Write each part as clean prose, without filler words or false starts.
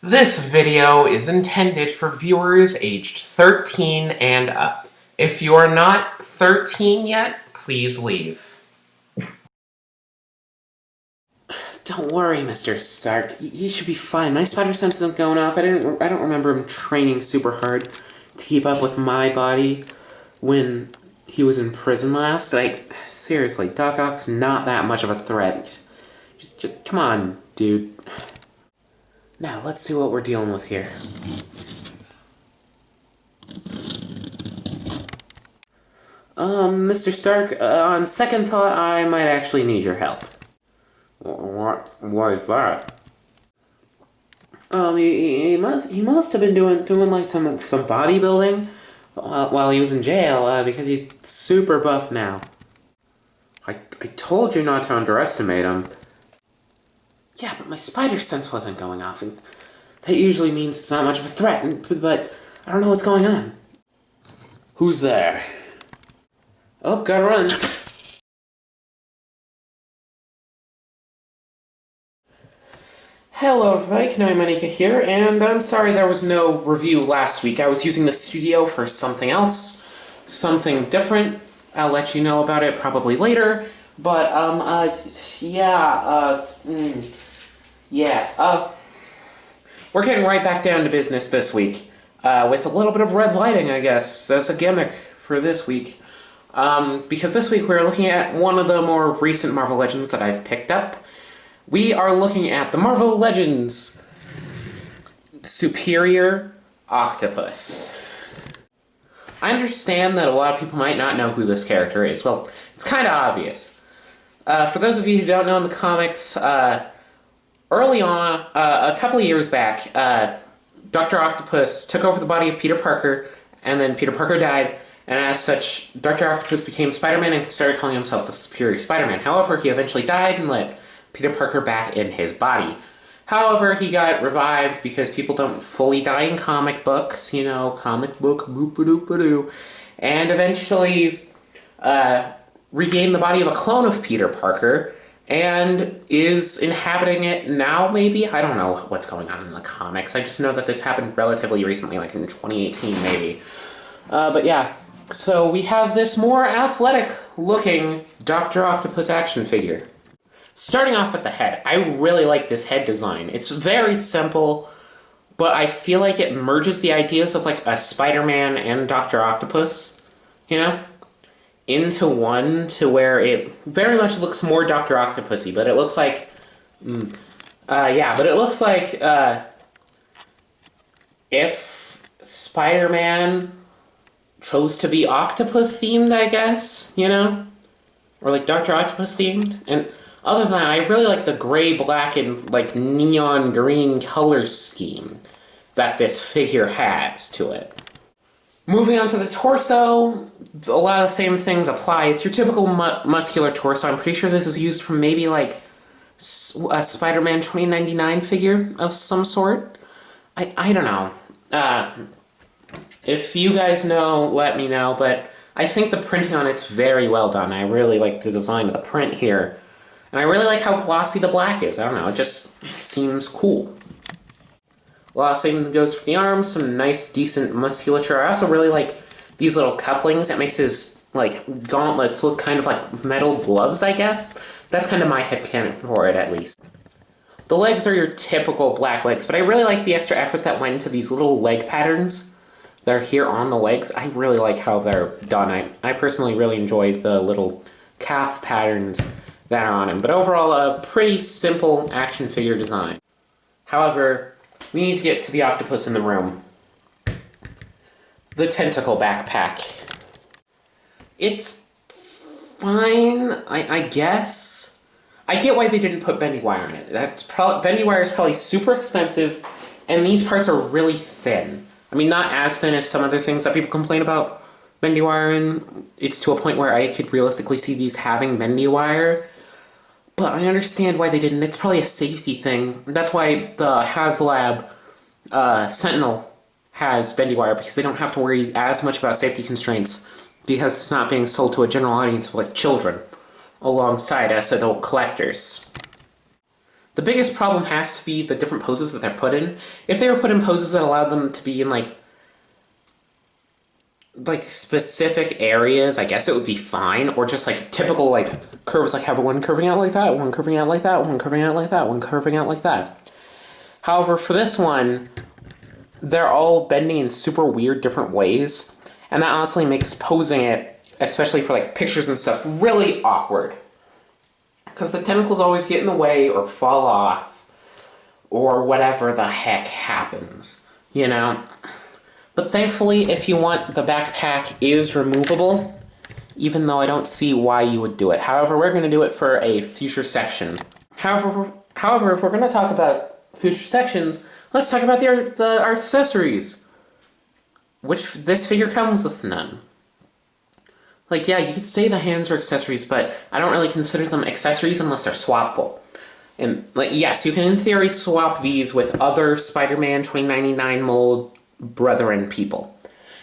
This video is intended for viewers aged 13 and up. If you are not 13 yet, please leave. Don't worry, Mr. Stark. You should be fine. My spider sense isn't going off. I don't remember him training super hard to keep up with my body when he was in prison last. Seriously, Doc Ock's not that much of a threat. Just come on, dude. Now, let's see what we're dealing with here. Mr. Stark, on second thought, I might actually need your help. Why is that? He must have been doing like some bodybuilding while he was in jail, because he's super buff now. I told you not to underestimate him. Yeah, but my spider sense wasn't going off, and that usually means it's not much of a threat, but I don't know what's going on. Who's there? Oh, gotta run. Hello everybody, Kanohii Mineka here, and I'm sorry there was no review last week. I was using the studio for something else, something different. I'll let you know about it probably later, but, we're getting right back down to business this week, with a little bit of red lighting, I guess. That's a gimmick for this week. Because this week we're looking at one of the more recent Marvel Legends that I've picked up. We are looking at the Marvel Legends Superior Octopus. I understand that a lot of people might not know who this character is. Well, it's kind of obvious. For those of you who don't know in the comics, early on, a couple of years back, Dr. Octopus took over the body of Peter Parker, and then Peter Parker died, and as such, Dr. Octopus became Spider-Man and started calling himself the Superior Spider-Man. However, he eventually died and let Peter Parker back in his body. However, he got revived because people don't fully die in comic books, you know, comic book boop-a-doop-a-doo, and eventually regained the body of a clone of Peter Parker, and is inhabiting it now, maybe? I don't know what's going on in the comics. I just know that this happened relatively recently, like in 2018, maybe. But yeah, so we have this more athletic-looking Dr. Octopus action figure. Starting off with the head, I really like this head design. It's very simple, but I feel like it merges the ideas of like a Spider-Man and Dr. Octopus, you know, into one, to where it very much looks more Dr. Octopus-y, but it looks like, if Spider-Man chose to be octopus-themed, I guess, you know? Or like Dr. Octopus-themed, and other than that, I really like the gray, black, and like neon green color scheme that this figure has to it. Moving on to the torso, a lot of the same things apply. It's your typical muscular torso. I'm pretty sure this is used from maybe like a Spider-Man 2099 figure of some sort. I don't know. If you guys know, let me know, but I think the printing on it's very well done. I really like the design of the print here. And I really like how glossy the black is. I don't know, it just seems cool. A lot of same goes for the arms, some nice, decent musculature. I also really like these little couplings. It makes his, like, gauntlets look kind of like metal gloves, I guess. That's kind of my headcanon for it, at least. The legs are your typical black legs, but I really like the extra effort that went into these little leg patterns that are here on the legs. I really like how they're done. I personally really enjoyed the little calf patterns that are on him, but overall a pretty simple action figure design. However, we need to get to the octopus in the room. The tentacle backpack. It's fine, I guess. I get why they didn't put bendy wire in it. Bendy wire is probably super expensive, and these parts are really thin. I mean, not as thin as some other things that people complain about bendy wire in. It's to a point where I could realistically see these having bendy wire. But I understand why they didn't. It's probably a safety thing. That's why the HasLab Sentinel has bendy wire, because they don't have to worry as much about safety constraints, because it's not being sold to a general audience of like children alongside us adult collectors. The biggest problem has to be the different poses that they're put in. If they were put in poses that allowed them to be in like specific areas, I guess it would be fine. Or just like typical like curves, like have one curving out like that, one curving out like that, one curving out like that, one curving out like that. However, for this one, they're all bending in super weird different ways. And that honestly makes posing it, especially for like pictures and stuff, really awkward. Because the tentacles always get in the way or fall off, or whatever the heck happens, you know? But thankfully, if you want, the backpack is removable, even though I don't see why you would do it. However, we're going to do it for a future section. However, if we're going to talk about future sections, let's talk about our accessories, which this figure comes with none. Like, yeah, you could say the hands are accessories, but I don't really consider them accessories unless they're swappable. And, like, yes, you can in theory swap these with other Spider-Man 2099 mold brethren people.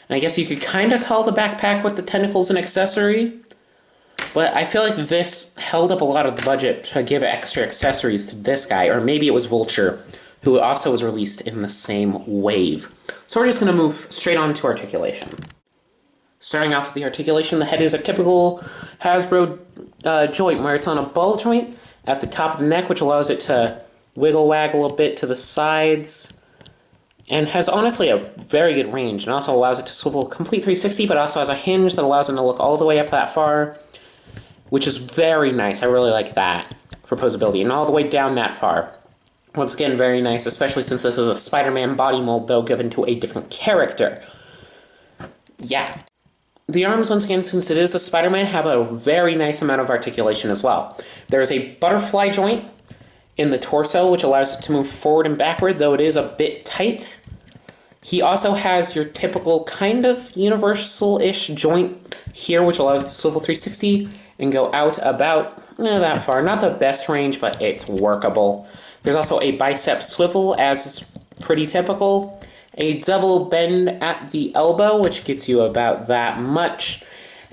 And I guess you could kind of call the backpack with the tentacles an accessory, but I feel like this held up a lot of the budget to give extra accessories to this guy, or maybe it was Vulture, who also was released in the same wave. So we're just going to move straight on to articulation. Starting off with the articulation, the head is a typical Hasbro joint where it's on a ball joint at the top of the neck, which allows it to wiggle waggle a bit to the sides, and has honestly a very good range, and also allows it to swivel complete 360, but also has a hinge that allows it to look all the way up that far, which is very nice. I really like that for posability, and all the way down that far. Once again, very nice, especially since this is a Spider-Man body mold, though given to a different character. Yeah. The arms, once again, since it is a Spider-Man, have a very nice amount of articulation as well. There's a butterfly joint in the torso, which allows it to move forward and backward, though it is a bit tight. He also has your typical kind of universal-ish joint here, which allows it to swivel 360 and go out about that far. Not the best range, but it's workable. There's also a bicep swivel, as is pretty typical. A double bend at the elbow, which gets you about that much.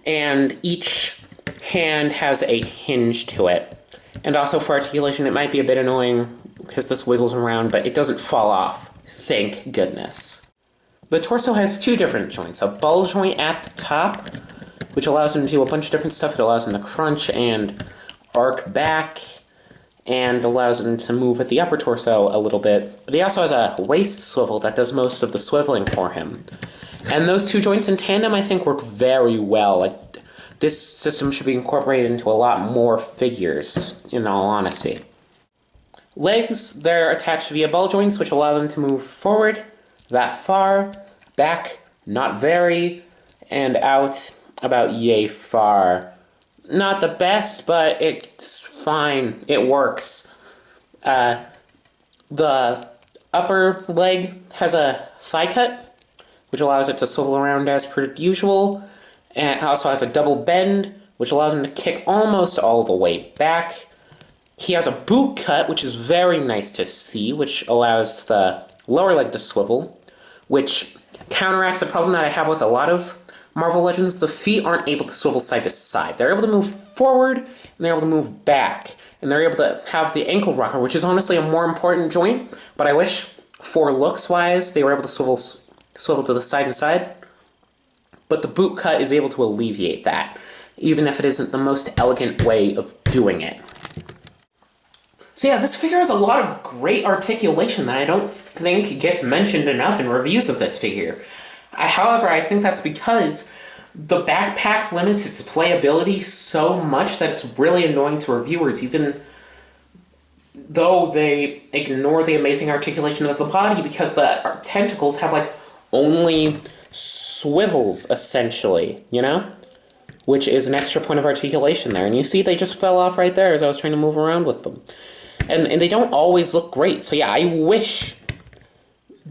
And each hand has a hinge to it. And also for articulation, it might be a bit annoying because this wiggles around, but it doesn't fall off. Thank goodness. The torso has two different joints. A ball joint at the top, which allows him to do a bunch of different stuff. It allows him to crunch and arc back, and allows him to move with the upper torso a little bit. But he also has a waist swivel that does most of the swiveling for him. And those two joints in tandem, I think, work very well. Like, this system should be incorporated into a lot more figures, in all honesty. Legs, they're attached via ball joints, which allow them to move forward that far, back, not very, and out about yay far. Not the best, but it's fine. It works. The upper leg has a thigh cut, which allows it to swivel around as per usual, and it also has a double bend, which allows him to kick almost all the way back. He has a boot cut, which is very nice to see, which allows the lower leg to swivel, which counteracts a problem that I have with a lot of Marvel Legends. The feet aren't able to swivel side to side. They're able to move forward, and they're able to move back. And they're able to have the ankle rocker, which is honestly a more important joint, but I wish, for looks-wise, they were able to swivel to the side and side. But the boot cut is able to alleviate that, even if it isn't the most elegant way of doing it. So yeah, this figure has a lot of great articulation that I don't think gets mentioned enough in reviews of this figure. However, I think that's because the backpack limits its playability so much that it's really annoying to reviewers, even though they ignore the amazing articulation of the body, because the tentacles have, like, only swivels, essentially, you know? Which is an extra point of articulation there. And you see they just fell off right there as I was trying to move around with them. And they don't always look great. So yeah, I wish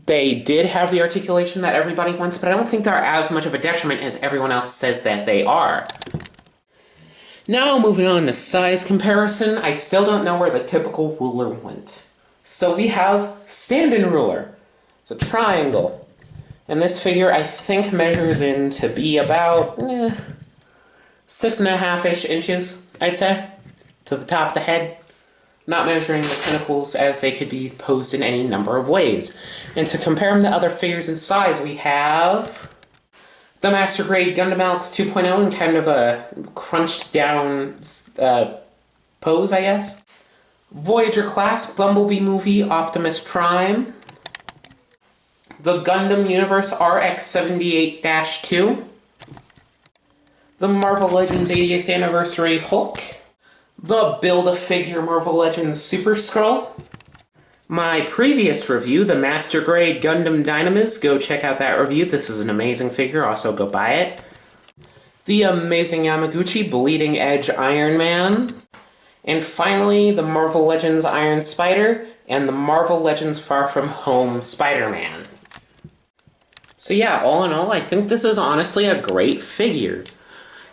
they did have the articulation that everybody wants, but I don't think they're as much of a detriment as everyone else says that they are. Now, moving on to size comparison, I still don't know where the typical ruler went. So we have stand-in ruler. It's a triangle. And this figure, I think, measures in to be about 6.5-ish inches, I'd say, to the top of the head. not measuring the tentacles as they could be posed in any number of ways. And to compare them to other figures in size, we have the Master Grade Gundam Alex 2.0 in kind of a crunched down pose, I guess. Voyager class Bumblebee movie Optimus Prime. The Gundam Universe RX-78-2. The Marvel Legends 80th Anniversary Hulk. The Build-A-Figure Marvel Legends Super Skrull. My previous review, the Master Grade Gundam Dynamis. Go check out that review. This is an amazing figure. Also, go buy it. The Amazing Yamaguchi Bleeding Edge Iron Man. And finally, the Marvel Legends Iron Spider and the Marvel Legends Far From Home Spider-Man. So yeah, all in all, I think this is honestly a great figure.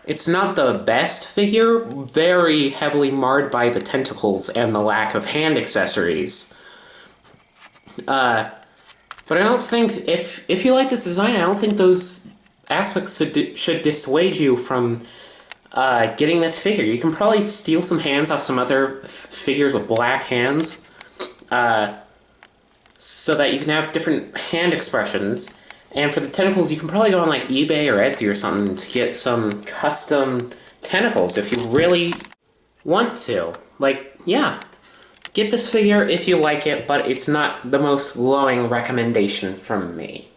It's not the best figure, very heavily marred by the tentacles and the lack of hand accessories. But I don't think, if you like this design, I don't think those aspects should dissuade you from getting this figure. You can probably steal some hands off some other figures with black hands, so that you can have different hand expressions. And for the tentacles, you can probably go on like eBay or Etsy or something to get some custom tentacles if you really want to. Like, yeah, get this figure if you like it, but it's not the most glowing recommendation from me.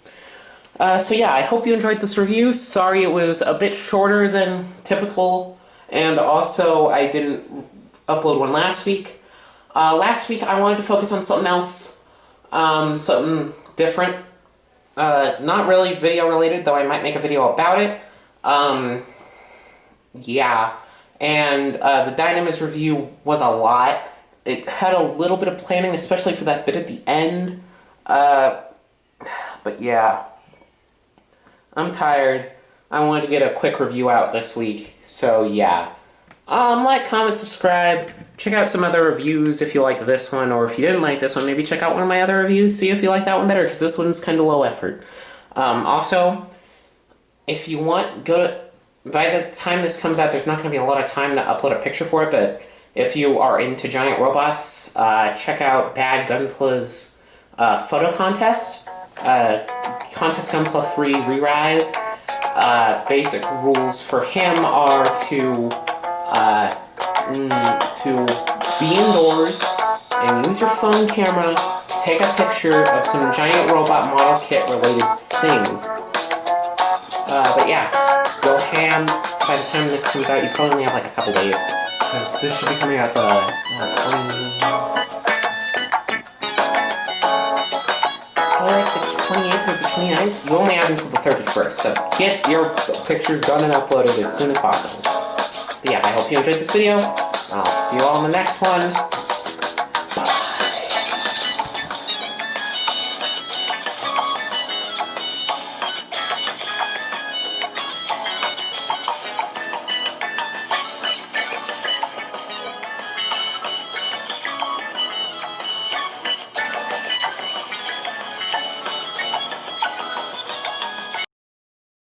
So yeah, I hope you enjoyed this review. Sorry it was a bit shorter than typical, and also I didn't upload one last week. Last week I wanted to focus on something else, something different. Not really video related, though I might make a video about it. Yeah, and the Dynamis review was a lot. It had a little bit of planning, especially for that bit at the end. But yeah, I'm tired. I wanted to get a quick review out this week, so yeah. Like, comment, subscribe, check out some other reviews if you like this one, or if you didn't like this one, maybe check out one of my other reviews, see if you like that one better, because this one's kind of low effort. Also, if you want, by the time this comes out, there's not going to be a lot of time to upload a picture for it, but if you are into giant robots, check out Bad Gunpla's photo contest, Contest Gunpla 3 Re-Rise. Basic rules for him are to be indoors and use your phone camera to take a picture of some giant robot model kit related thing. But yeah, go ham. By the time this comes out, you probably only have like a couple days, because this should be coming out probably like the 28th or the 29th. You only have until the 31st, so get your pictures done and uploaded as soon as possible. But yeah, I hope you enjoyed this video. I'll see you all in the next one.